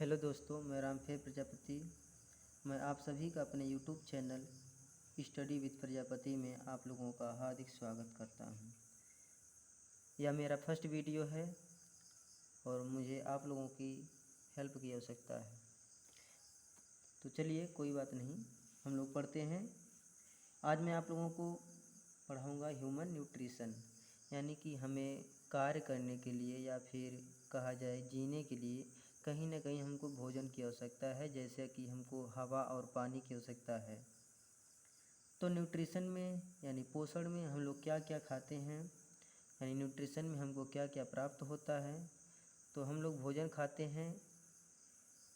Hello दोस्तों, मैं रामफेर प्रजापति। मैं आप सभी का अपने YouTube channel study with Prajapati में आप लोगों का हार्दिक स्वागत करता हूं। यह मेरा फर्स्ट वीडियो है और मुझे आप लोगों की हेल्प की आवश्यकता है। तो चलिए, कोई बात नहीं, हम लोग पढ़ते हैं। आज मैं आप लोगों को पढ़ाऊंगा ह्यूमन न्यूट्रिशन, यानी कि हमें कार्य करने के लिए या फिर कहा जाए जीने के लिए कहीं ना कहीं हमको भोजन की आवश्यकता है, जैसे कि हमको हवा और पानी की आवश्यकता है। तो न्यूट्रिशन में यानी पोषण में हम लोग क्या क्या खाते हैं, यानी न्यूट्रिशन में हमको क्या क्या प्राप्त होता है। तो हम लोग भोजन खाते हैं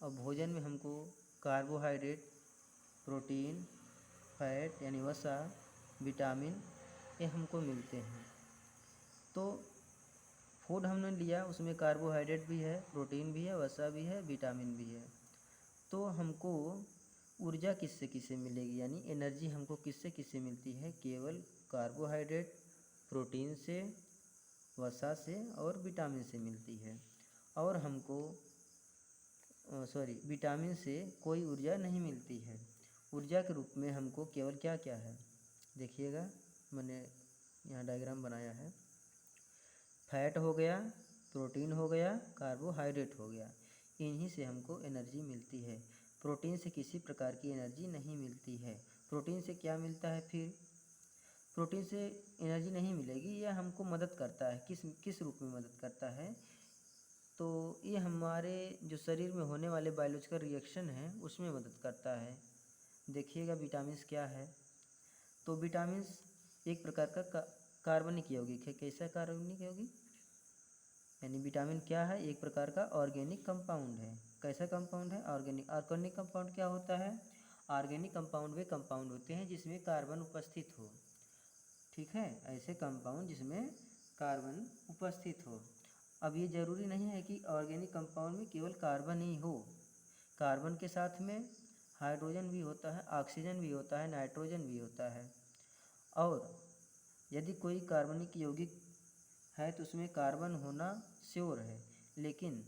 और भोजन में हमको कार्बोहाइड्रेट, प्रोटीन, फैट यानी वसा, विटामिन ये हमको मिलते हैं। तो फूड हमने लिया, उसमें कार्बोहाइड्रेट भी है, प्रोटीन भी है, वसा भी है, विटामिन भी है। तो हमको ऊर्जा किससे किससे मिलेगी, यानी एनर्जी हमको किससे किससे मिलती है? केवल कार्बोहाइड्रेट, प्रोटीन से, वसा से और विटामिन से मिलती है। और हमको विटामिन से कोई ऊर्जा नहीं मिलती है। ऊर्जा के रूप में हमको केवल क्या क्या है, देखिएगा, मैंने यहाँ डायग्राम बनाया है। फैट हो गया, प्रोटीन हो गया, कार्बोहाइड्रेट हो गया, इन्हीं से हमको एनर्जी मिलती है। प्रोटीन से किसी प्रकार की एनर्जी नहीं मिलती है। प्रोटीन से क्या मिलता है फिर? प्रोटीन से एनर्जी नहीं मिलेगी, यह हमको मदद करता है। किस किस रूप में मदद करता है? तो ये हमारे जो शरीर में होने वाले बायोलॉजिकल रिएक्शन हैं उसमें मदद करता है। देखिएगा विटामिन्स क्या है। तो विटामिन्स एक प्रकार का कार्बनिक यौगिक है। कैसा कार्बनिक यौगिक? यानी विटामिन क्या है? एक प्रकार का ऑर्गेनिक कंपाउंड है। कैसा कंपाउंड है? ऑर्गेनिक। ऑर्गेनिक कंपाउंड क्या होता है? ऑर्गेनिक कंपाउंड वे कंपाउंड होते हैं जिसमें कार्बन उपस्थित हो। ठीक है, ऐसे कंपाउंड जिसमें कार्बन उपस्थित हो। अब ये ज़रूरी नहीं है कि ऑर्गेनिक कंपाउंड में केवल कार्बन ही हो। कार्बन के साथ में हाइड्रोजन भी होता है, ऑक्सीजन भी होता है, नाइट्रोजन भी होता है। और यदि कोई कार्बनिक यौगिक है तो उसमें कार्बन होना श्योर है, लेकिन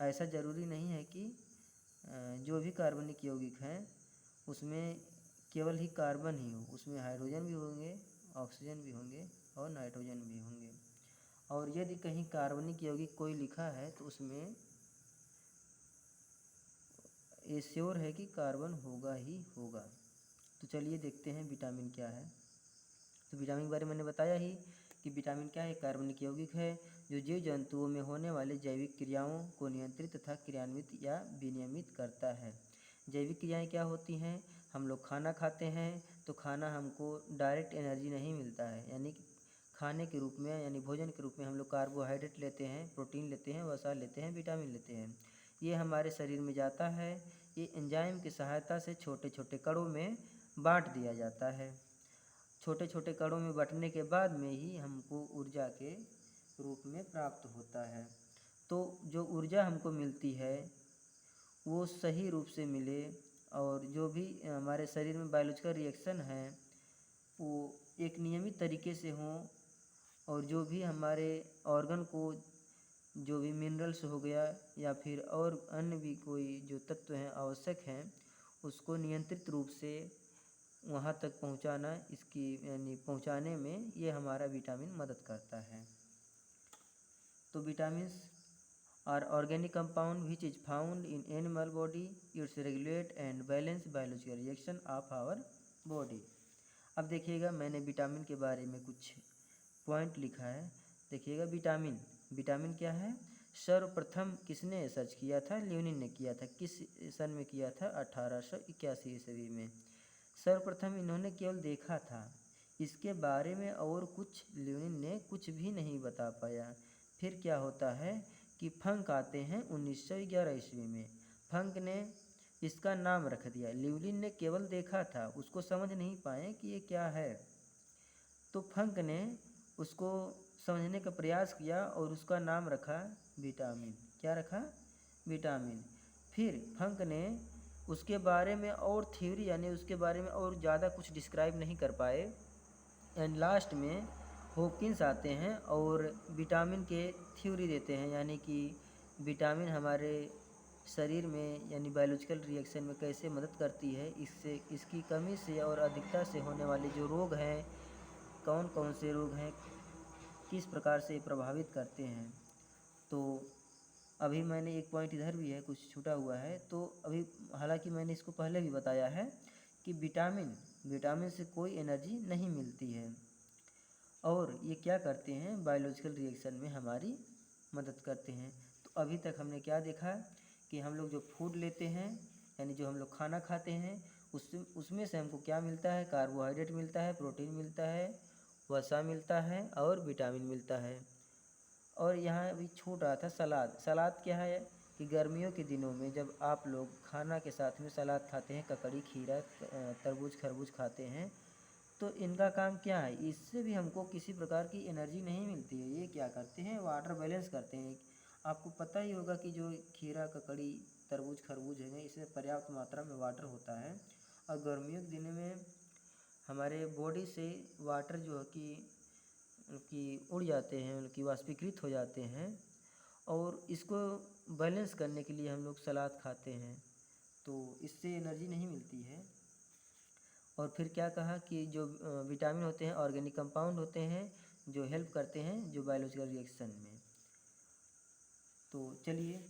ऐसा ज़रूरी नहीं है कि जो भी कार्बनिक यौगिक हैं उसमें केवल ही कार्बन ही हो। उसमें हाइड्रोजन भी होंगे, ऑक्सीजन भी होंगे और नाइट्रोजन भी होंगे। और यदि कहीं कार्बनिक यौगिक कोई लिखा है तो उसमें ये श्योर है कि कार्बन होगा ही होगा। तो चलिए देखते हैं विटामिन क्या है। तो विटामिन के बारे में मैंने बताया ही कि विटामिन क्या है? कार्बनिक यौगिक है जो जीव जंतुओं में होने वाले जैविक क्रियाओं को नियंत्रित तथा क्रियान्वित या विनियमित करता है। जैविक क्रियाएं क्या होती हैं? हम लोग खाना खाते हैं तो खाना हमको डायरेक्ट एनर्जी नहीं मिलता है, यानी कि खाने के रूप में यानी भोजन के रूप में हम लोग कार्बोहाइड्रेट लेते हैं, प्रोटीन लेते हैं, वसा लेते हैं, विटामिन लेते हैं। ये हमारे शरीर में जाता है, ये एंजाइम की सहायता से छोटे छोटे कणों में बांट दिया जाता है। छोटे छोटे कणों में बंटने के बाद में ही हमको ऊर्जा के रूप में प्राप्त होता है। तो जो ऊर्जा हमको मिलती है वो सही रूप से मिले, और जो भी हमारे शरीर में बायोलॉजिकल रिएक्शन है वो एक नियमित तरीके से हों, और जो भी हमारे ऑर्गन को जो भी मिनरल्स हो गया या फिर और अन्य भी कोई जो तत्व हैं आवश्यक हैं उसको नियंत्रित रूप से वहाँ तक पहुँचाना, इसकी यानी पहुँचाने में ये हमारा विटामिन मदद करता है। तो vitamins are organic compound which is found in animal body, it's regulate and balance biological reaction of our body. अब देखिएगा, मैंने विटामिन के बारे में कुछ पॉइंट लिखा है। देखिएगा, विटामिन विटामिन क्या है? सर्वप्रथम किसने सर्च किया था? ल्यूनिन ने किया था। किस सन में किया था? 1881 ईस्वी में। सर्वप्रथम इन्होंने केवल देखा था, इसके बारे में और कुछ ल्यूनिन ने कुछ भी नहीं बता पाया। फिर क्या होता है कि फंक आते हैं 1911 ईस्वी में। फंक ने इसका नाम रख दिया। ल्यूलिन ने केवल देखा था, उसको समझ नहीं पाए कि ये क्या है। तो फंक ने उसको समझने का प्रयास किया और उसका नाम रखा विटामिन। क्या रखा? विटामिन। फिर फंक ने उसके बारे में और थ्योरी यानी उसके बारे में और ज़्यादा कुछ डिस्क्राइब नहीं कर पाए, एंड लास्ट में हॉकिंस आते हैं और विटामिन के थ्योरी देते हैं, यानी कि विटामिन हमारे शरीर में यानी बायोलॉजिकल रिएक्शन में कैसे मदद करती है, इससे इसकी कमी से और अधिकता से होने वाले जो रोग हैं, कौन कौन से रोग हैं, किस प्रकार से प्रभावित करते हैं। तो अभी मैंने एक पॉइंट इधर भी है, कुछ छूटा हुआ है, तो अभी हालांकि मैंने इसको पहले भी बताया है कि विटामिन से कोई एनर्जी नहीं मिलती है, और ये क्या करते हैं, बायोलॉजिकल रिएक्शन में हमारी मदद करते हैं। तो अभी तक हमने क्या देखा कि हम लोग जो फूड लेते हैं, यानी जो हम लोग खाना खाते हैं, उसमें से हमको क्या मिलता है, कार्बोहाइड्रेट मिलता है, प्रोटीन मिलता है, वसा मिलता है और विटामिन मिलता है। और यहाँ अभी छूट रहा था सलाद क्या है कि गर्मियों के दिनों में जब आप लोग खाना के साथ में सलाद खाते हैं, ककड़ी, खीरा, तरबूज, खरबूज खाते हैं, तो इनका काम क्या है, इससे भी हमको किसी प्रकार की एनर्जी नहीं मिलती है। ये क्या करते हैं, वाटर बैलेंस करते हैं। आपको पता ही होगा कि जो खीरा, ककड़ी, तरबूज, खरबूज है, इसमें पर्याप्त मात्रा में वाटर होता है, और गर्मियों के दिनों में हमारे बॉडी से वाटर जो है कि उड़ जाते हैं, उनकी वाष्पीकृत हो जाते हैं, और इसको बैलेंस करने के लिए हम लोग सलाद खाते हैं, तो इससे एनर्जी नहीं मिलती है। और फिर क्या कहा कि जो विटामिन होते हैं ऑर्गेनिक कंपाउंड होते हैं, जो हेल्प करते हैं जो बायोलॉजिकल रिएक्शन में। तो चलिए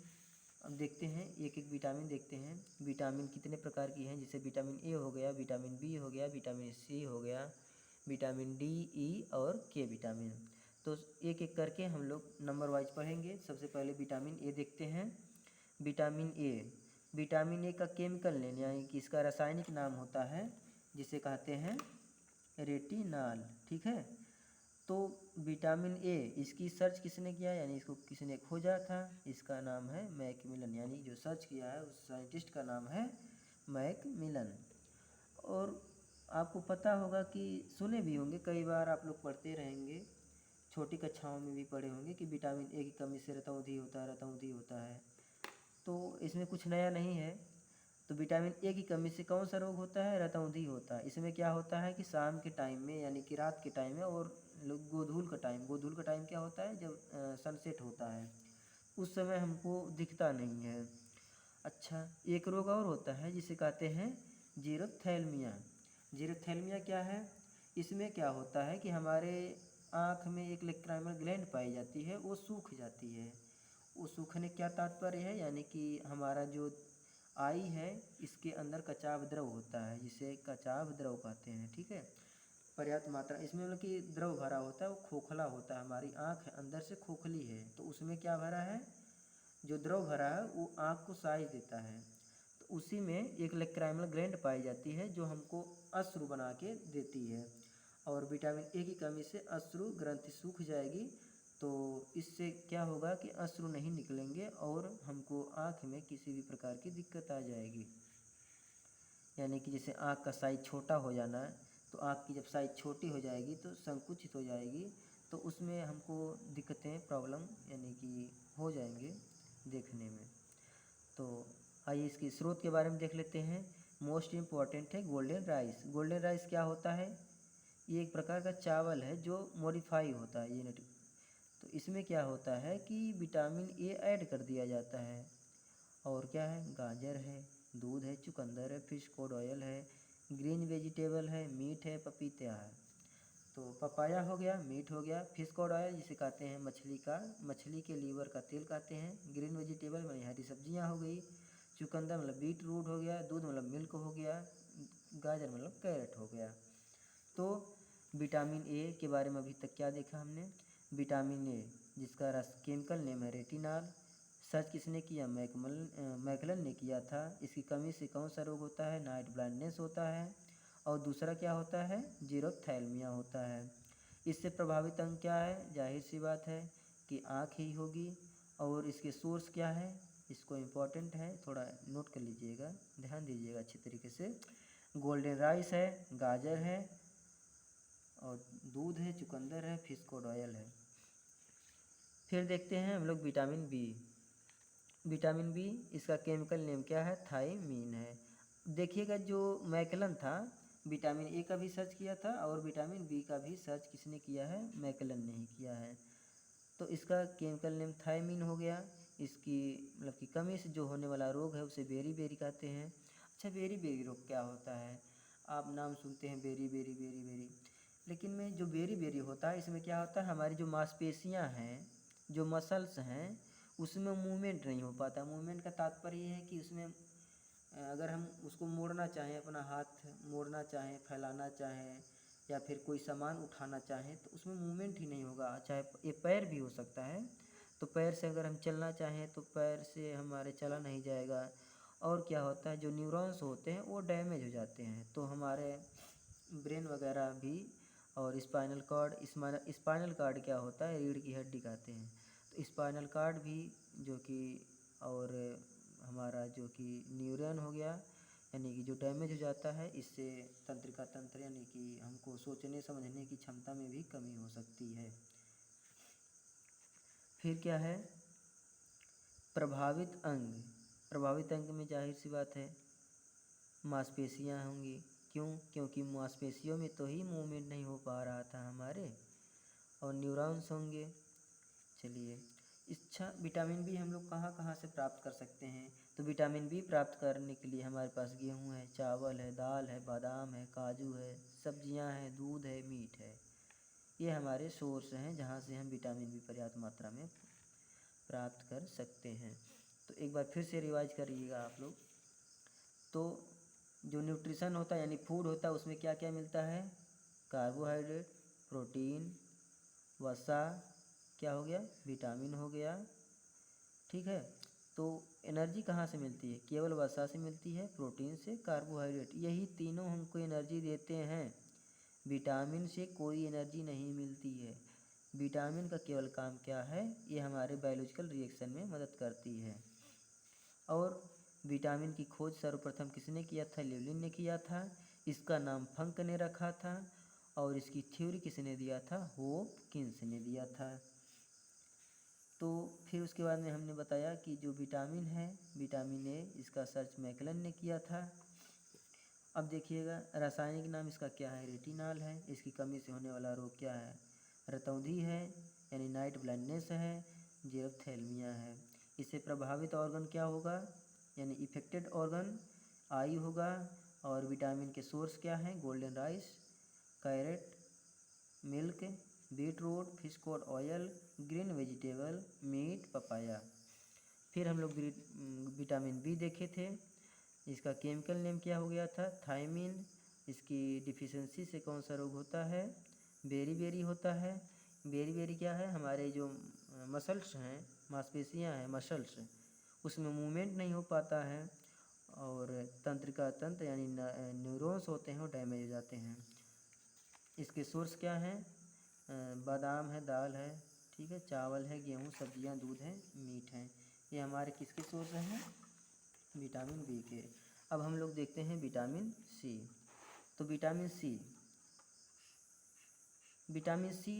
अब देखते हैं, एक एक विटामिन देखते हैं। विटामिन कितने प्रकार की हैं, जैसे विटामिन ए हो गया, विटामिन बी हो गया, विटामिन सी हो गया, विटामिन डी, ई और के विटामिन। तो एक एक करके हम लोग नंबर वाइज पढ़ेंगे। सबसे पहले विटामिन ए देखते हैं। विटामिन ए का केमिकल नेम यानी कि इसका रासायनिक नाम होता है, जिसे कहते हैं रेटिनाल, ठीक है। तो विटामिन ए, इसकी सर्च किसने किया, यानी इसको किसने खोजा था, इसका नाम है मैकमिलन, यानी जो सर्च किया है उस साइंटिस्ट का नाम है मैकमिलन। और आपको पता होगा कि सुने भी होंगे, कई बार आप लोग पढ़ते रहेंगे, छोटी कक्षाओं में भी पढ़े होंगे कि विटामिन ए की कमी से रतौंधी होता है, रतौंधी होता है। तो इसमें कुछ नया नहीं है। तो विटामिन ए की कमी से कौन सा रोग होता है, रतौंधी होता है। इसमें क्या होता है कि शाम के टाइम में, यानी कि रात के टाइम में, और गोधूल का टाइम क्या होता है, जब सनसेट होता है, उस समय हमको दिखता नहीं है। अच्छा, एक रोग और होता है जिसे कहते हैं जीरोथैल्मिया। जीरोथैल्मिया क्या है, इसमें क्या होता है कि हमारे आँख में एक लेक्राइमल ग्लैंड पाई जाती है, वो सूख जाती है। वो सूखने क्या तात्पर्य है, यानी कि हमारा जो आई है, इसके अंदर कचाव द्रव होता है, जिसे कचाव द्रव कहते हैं, ठीक है। पर्याप्त मात्रा इसमें मतलब कि द्रव भरा होता है, वो खोखला होता है, हमारी आँख अंदर से खोखली है, तो उसमें क्या भरा है, जो द्रव भरा है वो आँख को साइज देता है। तो उसी में एक लेक्राइमल ग्लैंड पाई जाती है, जो हमको अश्रु बना के देती है। और विटामिन ए की कमी से अश्रु ग्रंथि सूख जाएगी, तो इससे क्या होगा कि अश्रु नहीं निकलेंगे और हमको आँख में किसी भी प्रकार की दिक्कत आ जाएगी। यानी कि जैसे आँख का साइज छोटा हो जाना है, तो आँख की जब साइज छोटी हो जाएगी तो संकुचित हो जाएगी, तो उसमें हमको दिक्कतें, प्रॉब्लम यानी कि हो जाएंगे देखने में। तो आइए इसके स्रोत के बारे में देख लेते हैं। मोस्ट इम्पॉर्टेंट है गोल्डन राइस। गोल्डन राइस क्या होता है, ये एक प्रकार का चावल है जो मॉडिफाई होता है जेनेटिक। तो इसमें क्या होता है कि विटामिन ए ऐड कर दिया जाता है। और क्या है, गाजर है, दूध है, चुकंदर है, फिश कॉड ऑयल है, ग्रीन वेजिटेबल है, मीट है, पपीता है। तो पपाया हो गया, मीट हो गया, फिश कॉड ऑयल जिसे कहते हैं मछली के लीवर का तेल कहते हैं, ग्रीन वेजिटेबल मतलब हरी सब्जियां हो गई, चुकंदर मतलब बीट रूट हो गया, दूध मतलब मिल्क हो गया, गाजर मतलब कैरेट हो गया। तो विटामिन ए के बारे में अभी तक क्या देखा हमने, विटामिन ए जिसका केमिकल नेम है रेटिनाल, सर्च किसने किया, मैकलन ने किया था। इसकी कमी से कौन सा रोग होता है, नाइट ब्लाइंडनेस होता है। और दूसरा क्या होता है, जीरोथैल्मिया होता है। इससे प्रभावित अंग क्या है, जाहिर सी बात है कि आँख ही होगी। और इसके सोर्स क्या है, इसको इम्पोर्टेंट है, थोड़ा नोट कर लीजिएगा, ध्यान दीजिएगा अच्छी तरीके से। गोल्डन राइस है, गाजर है, और दूध है, चुकंदर है, फिश कॉड ऑयल है। फिर देखते हैं हम लोग विटामिन बी। विटामिन बी, इसका केमिकल नेम क्या है, थायमीन है। देखिएगा जो मैकलन था, विटामिन ए का भी सर्च किया था, और विटामिन बी का भी सर्च किसने किया है, मैकलन ने ही किया है। तो इसका केमिकल नेम थायमीन हो गया। इसकी मतलब कि कमी से जो होने वाला रोग है उसे बेरी कहते हैं। अच्छा, बेरी रोग क्या होता है? आप नाम सुनते हैं बेरी, लेकिन में जो बेरी होता है इसमें क्या होता है, हमारी जो मांसपेशियां हैं, जो मसल्स हैं, उसमें मूवमेंट नहीं हो पाता। मूवमेंट का तात्पर्य ये है कि उसमें अगर हम उसको मोड़ना चाहें, अपना हाथ मोड़ना चाहें, फैलाना चाहें या फिर कोई सामान उठाना चाहें तो उसमें मूवमेंट ही नहीं होगा। चाहे ये पैर भी हो सकता है, तो पैर से अगर हम चलना चाहें तो पैर से हमारे चला नहीं जाएगा। और क्या होता है, जो न्यूरॉन्स होते हैं वो डैमेज हो जाते हैं, तो हमारे ब्रेन वगैरह भी। और स्पाइनल कार्ड क्या होता है, रीढ़ की हड्डी कहते हैं। तो स्पाइनल कार्ड भी जो कि, और हमारा जो कि न्यूरॉन हो गया, यानी कि जो डैमेज हो जाता है, इससे तंत्रिका तंत्र यानी कि हमको सोचने समझने की क्षमता में भी कमी हो सकती है। फिर क्या है, प्रभावित अंग में जाहिर सी बात है मांसपेशियां होंगी। क्यों? क्योंकि मांसपेशियों में तो ही मूवमेंट नहीं हो पा रहा था हमारे। और न्यूरॉन्स होंगे। चलिए, अच्छा, विटामिन बी हम लोग कहाँ कहाँ से प्राप्त कर सकते हैं? तो विटामिन बी प्राप्त करने के लिए हमारे पास गेहूँ है, चावल है, दाल है, बादाम है, काजू है, सब्जियां हैं, दूध है, मीट है। ये हमारे सोर्स हैं जहाँ से हम विटामिन बी पर्याप्त मात्रा में प्राप्त कर सकते हैं। तो एक बार फिर से रिवाइज करिएगा आप लोग। तो जो न्यूट्रिशन होता है यानी फूड होता है उसमें क्या क्या मिलता है? कार्बोहाइड्रेट, प्रोटीन, वसा, क्या हो गया, विटामिन हो गया। ठीक है, तो एनर्जी कहाँ से मिलती है? केवल वसा से मिलती है, प्रोटीन से, कार्बोहाइड्रेट, यही तीनों हमको एनर्जी देते हैं। विटामिन से कोई एनर्जी नहीं मिलती है। विटामिन का केवल काम क्या है, ये हमारे बायोलॉजिकल रिएक्शन में मदद करती है। और विटामिन की खोज सर्वप्रथम किसने किया था? लेवलिन ने किया था। इसका नाम फंक ने रखा था। और इसकी थ्योरी किसने दिया था? होपकिंस ने दिया था। तो फिर उसके बाद में हमने बताया कि जो विटामिन है, विटामिन ए, इसका सर्च मैकलन ने किया था। अब देखिएगा, रासायनिक नाम इसका क्या है? रेटिनॉल है। इसकी कमी से होने वाला रोग क्या है? रतौंधी है यानी नाइट ब्लाइंडनेस है, जेरोथेल्मिया है। इससे प्रभावित ऑर्गन क्या होगा, यानी इफेक्टेड ऑर्गन आई होगा। और विटामिन के सोर्स क्या हैं? Golden rice, carrot, milk, beet root, fish cod oil, green vegetable, meat, papaya. फिर हम लोग विटामिन बी देखे थे। इसका केमिकल नेम क्या हो गया था? थायमिन। इसकी डिफिशिएंसी से कौन सा रोग होता है? बेरी होता है। बेरी क्या है? हमारे जो मसल्स हैं, मांसपेशियां हैं, मसल्स, उसमें मूवमेंट नहीं हो पाता है। और तंत्रिका तंत्र यानी न्यूरॉन्स होते हैं वो डैमेज हो जाते हैं। इसके सोर्स क्या हैं? बादाम है, दाल है, ठीक है, चावल है, गेहूँ, सब्जियां, दूध है, मीट है। ये हमारे किसके सोर्स हैं? विटामिन बी के। अब हम लोग देखते हैं विटामिन सी। तो विटामिन सी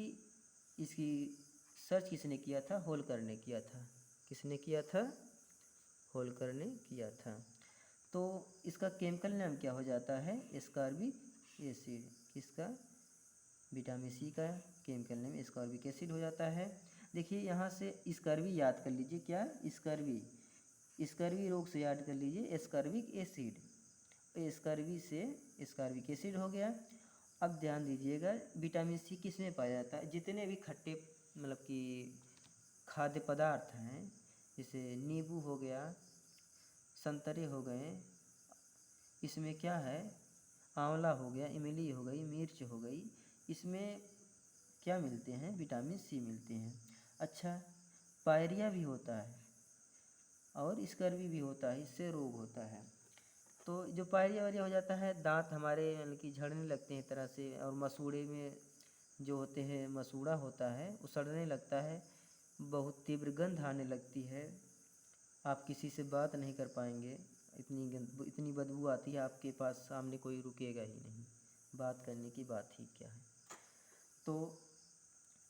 इसकी सर्च किसने किया था? होल्कर ने किया था। किसने किया था? होल्कर ने किया था। तो इसका केमिकल नाम क्या हो जाता है? Ascorbic acid. किसका? विटामिन सी का केमिकल नेम एस्कॉर्बिक एसिड हो जाता है। देखिए यहाँ से स्कर्वी याद कर लीजिए। क्या? स्कर्वी रोग से याद कर लीजिए एस्कॉर्बिक एसिड। स्कर्वी से एस्कॉर्बिक एसिड हो गया। अब ध्यान दीजिएगा, विटामिन सी किस में पाया जाता है? जितने भी खट्टे मतलब कि खाद्य पदार्थ हैं, जैसे नींबू हो गया, संतरे हो गए, इसमें क्या है, आंवला हो गया, इमली हो गई, मिर्च हो गई, इसमें क्या मिलते हैं? विटामिन सी मिलते हैं। अच्छा, पायरिया भी होता है और स्कर्वी भी होता है, इससे रोग होता है। तो जो पायरिया वायरिया हो जाता है, दांत हमारे यानी कि झड़ने लगते हैं एक तरह से। और मसूड़े में जो होते हैं, मसूड़ा होता है वो सड़ने लगता है, बहुत तीव्र गंध आने लगती है, आप किसी से बात नहीं कर पाएंगे, इतनी बदबू आती है, आपके पास सामने कोई रुकेगा ही नहीं, बात करने की बात ही क्या है। तो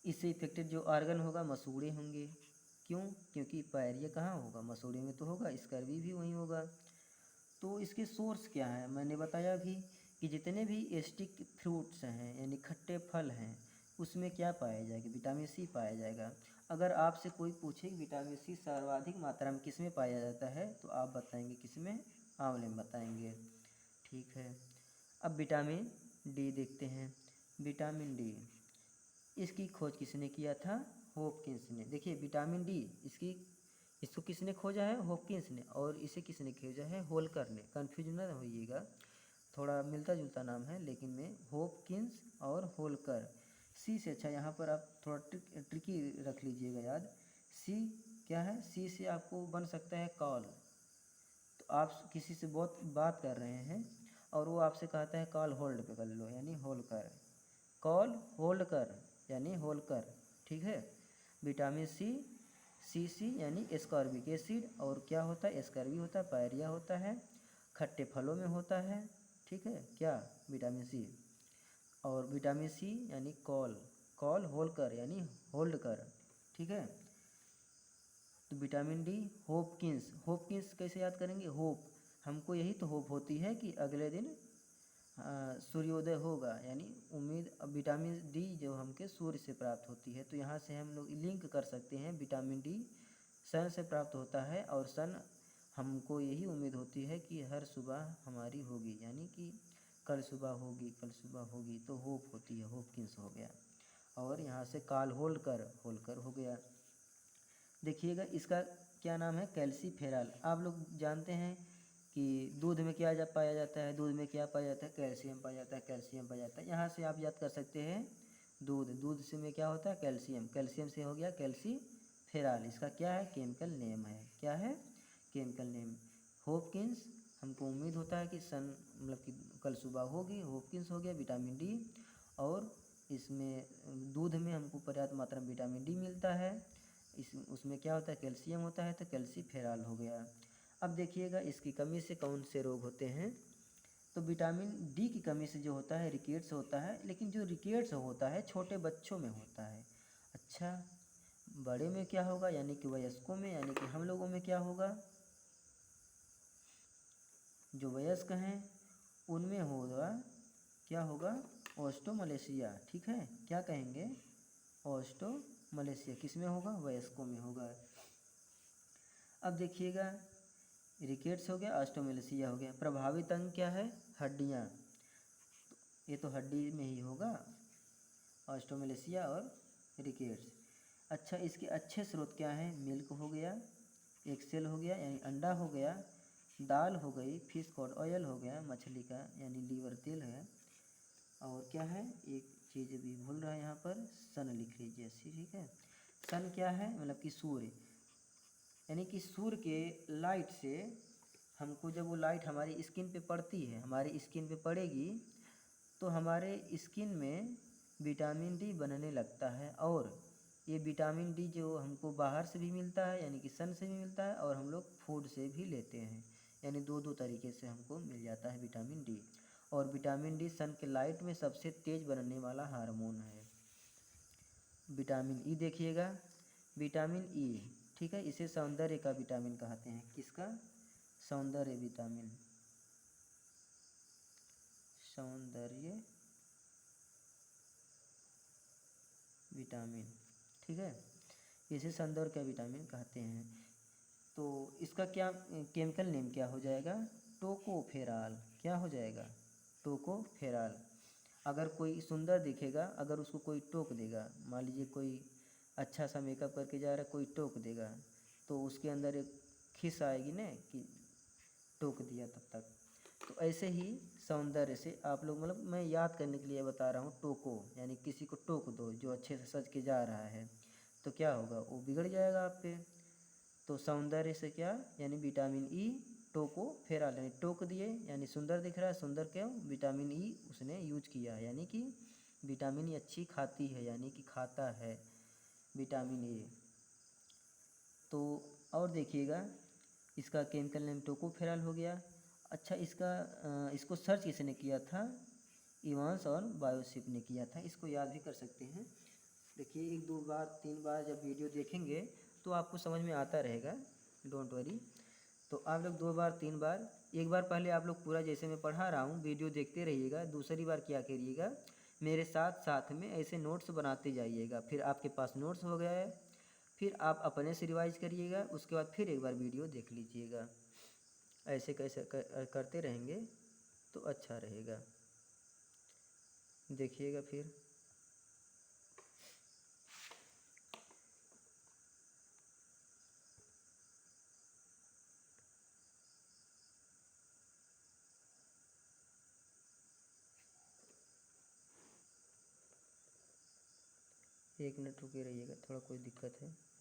इससे इफेक्टेड जो ऑर्गन होगा, मसूड़े होंगे। क्यों? क्योंकि पायरिया कहाँ होगा? मसूड़े में तो होगा, स्कर्वी भी वहीं होगा। तो इसके सोर्स क्या है? मैंने बताया भी कि जितने भी एसिडिक फ्रूट्स हैं यानी खट्टे फल हैं, उसमें क्या पाया जाएगा? विटामिन सी पाया जाएगा। अगर आपसे कोई पूछे कि विटामिन सी सर्वाधिक मात्रा में किस में पाया जाता है तो आप बताएंगे किस में, आंवले में बताएंगे। ठीक है, अब विटामिन डी देखते हैं। विटामिन डी, इसकी खोज किसने किया था? हॉपकिंस ने। देखिए विटामिन डी इसको किसने खोजा है? हॉपकिंस ने। और इसे किसने खोजा है? होलकर ने। कन्फ्यूज ना होइएगा, थोड़ा मिलता जुलता नाम है लेकिन में हॉपकिंस और होलकर। सी से अच्छा यहाँ पर आप थोड़ा ट्रिकी रख लीजिएगा याद। सी क्या है? सी से आपको बन सकता है कॉल। तो आप किसी से बहुत बात कर रहे हैं और वो आपसे कहता है कॉल होल्ड पे कर लो, यानी होल्ड कर, कॉल होल्ड कर यानी होल्ड कर। ठीक है, विटामिन सी यानी एस्कॉर्बिक एसिड, और क्या होता है? एस्कॉर्बी होता है, पायरिया होता है, खट्टे फलों में होता है। ठीक है, क्या? Vitamin C. और विटामिन सी यानी कॉल होल्ड कर यानी होल्ड कर। ठीक है, तो विटामिन डी होपकिंस कैसे याद करेंगे? होप, हमको यही तो होप होती है कि अगले दिन सूर्योदय होगा, यानी उम्मीद। अब विटामिन डी जो हमके सूर्य से प्राप्त होती है, तो यहाँ से हम लोग लिंक कर सकते हैं विटामिन डी सन से प्राप्त होता है, और सन हमको यही उम्मीद होती है कि हर सुबह हमारी होगी, यानी कि कल सुबह होगी, तो होप होती है, होपकिंस हो गया। और यहाँ से काल होलकर हो गया। देखिएगा इसका क्या नाम है? कैल्सीफेरॉल। आप लोग जानते हैं कि दूध में क्या पाया जाता है? दूध में क्या पाया जाता है? कैल्शियम पाया जाता है, कैल्शियम पाया जाता है। यहाँ से आप याद कर सकते हैं दूध से में क्या होता है? कैल्शियम, कैल्शियम से हो गया कैल्सीफेरॉल। इसका क्या है? केमिकल नेम है। क्या है? Chemical name. होपकिंस, हमको उम्मीद होता है कि सन मतलब कि कल सुबह होगी, होपकिंस हो गया। विटामिन डी, और इसमें दूध में हमको पर्याप्त मात्रा में विटामिन डी मिलता है, उसमें क्या होता है? कैल्शियम होता है, तो कैल्सीफेरॉल हो गया। अब देखिएगा इसकी कमी से कौन से रोग होते हैं? तो विटामिन डी की कमी से जो होता है रिकेट्स होता है, लेकिन जो रिकेट्स होता है छोटे बच्चों में होता है। अच्छा, बड़े में क्या होगा? यानी कि वयस्कों में, यानी कि हम लोगों में क्या होगा? जो वयस्क हैं उनमें होगा, क्या होगा? ऑस्टोमलेशिया। ठीक है, क्या कहेंगे? ऑस्टोमलेशिया किस में होगा? वयस्कों में होगा। अब देखिएगा रिकेट्स हो गया, ऑस्टोमलेशिया हो गया। प्रभावित अंग क्या है? हड्डियाँ, ये तो हड्डी में ही होगा, ऑस्टोमलेशिया और रिकेट्स। अच्छा, इसके अच्छे स्रोत क्या हैं? मिल्क हो गया, एक सेल हो गया यानी अंडा हो गया, दाल हो गई, फिश कॉड ऑयल हो गया मछली का यानी लीवर तेल है, और क्या है? एक चीज़ भी भूल रहा है यहाँ पर, सन लिख लीजिए। ठीक है, सन क्या है? मतलब कि सूर्य, यानी कि सूर्य के लाइट से हमको, जब वो लाइट हमारी स्किन पे पड़ती है, हमारी स्किन पे पड़ेगी तो हमारे स्किन में विटामिन डी बनने लगता है। और ये विटामिन डी जो हमको बाहर से भी मिलता है, यानी कि सन से भी मिलता है, और हम लोग फूड से भी लेते हैं, यानी दो तरीके से हमको मिल जाता है विटामिन डी। और विटामिन डी सन के लाइट में सबसे तेज़ बनने वाला हार्मोन है। विटामिन ई देखिएगा, विटामिन ई, ठीक है, इसे सौंदर्य का विटामिन कहते हैं। किसका? सौंदर्य विटामिन, सौंदर्य विटामिन। ठीक है, इसे सौंदर्य का विटामिन कहते हैं। तो इसका क्या केमिकल नेम क्या हो जाएगा? टोकोफेरॉल। क्या हो जाएगा? टोकोफेरॉल। अगर कोई सुंदर दिखेगा, अगर उसको कोई टोक देगा, मान लीजिए कोई अच्छा सा मेकअप करके जा रहा है, कोई टोक देगा, तो उसके अंदर एक खिस आएगी ना कि टोक दिया तब तक। तो ऐसे ही सौंदर्य से आप लोग, मतलब मैं याद करने के लिए बता रहा हूँ, टोको यानी किसी को टोक दो जो अच्छे से सज के जा रहा है, तो क्या होगा? वो बिगड़ जाएगा आप पे। तो सौंदर्य से क्या? यानी विटामिन ई, टोकोफेरॉल यानी टोक दिए, यानी सुंदर दिख रहा है, सुंदर क्यों? विटामिन ई उसने यूज किया है, यानी कि विटामिन ई अच्छी खाती है, यानी कि खाता है विटामिन ए। तो और देखिएगा इसका केमिकल नेम टोकोफेरॉल हो गया। अच्छा, इसको सर्च किसने किया था? इवांस और बायोसिप ने किया था। इसको याद भी कर सकते हैं। देखिए 1-2 बार 3 बार जब वीडियो देखेंगे तो आपको समझ में आता रहेगा, डोंट वरी। तो आप लोग 2 बार 3 बार, एक बार पहले आप लोग पूरा जैसे मैं पढ़ा रहा हूँ वीडियो देखते रहिएगा, दूसरी बार क्या करिएगा, मेरे साथ साथ में ऐसे नोट्स बनाते जाइएगा। फिर आपके पास नोट्स हो गया है, फिर आप अपने से रिवाइज करिएगा, उसके बाद फिर एक बार वीडियो देख लीजिएगा। ऐसे कैसे करते रहेंगे तो अच्छा रहेगा। देखिएगा फिर। एक मिनट रुके रहिएगा, थोड़ा कोई दिक्कत है।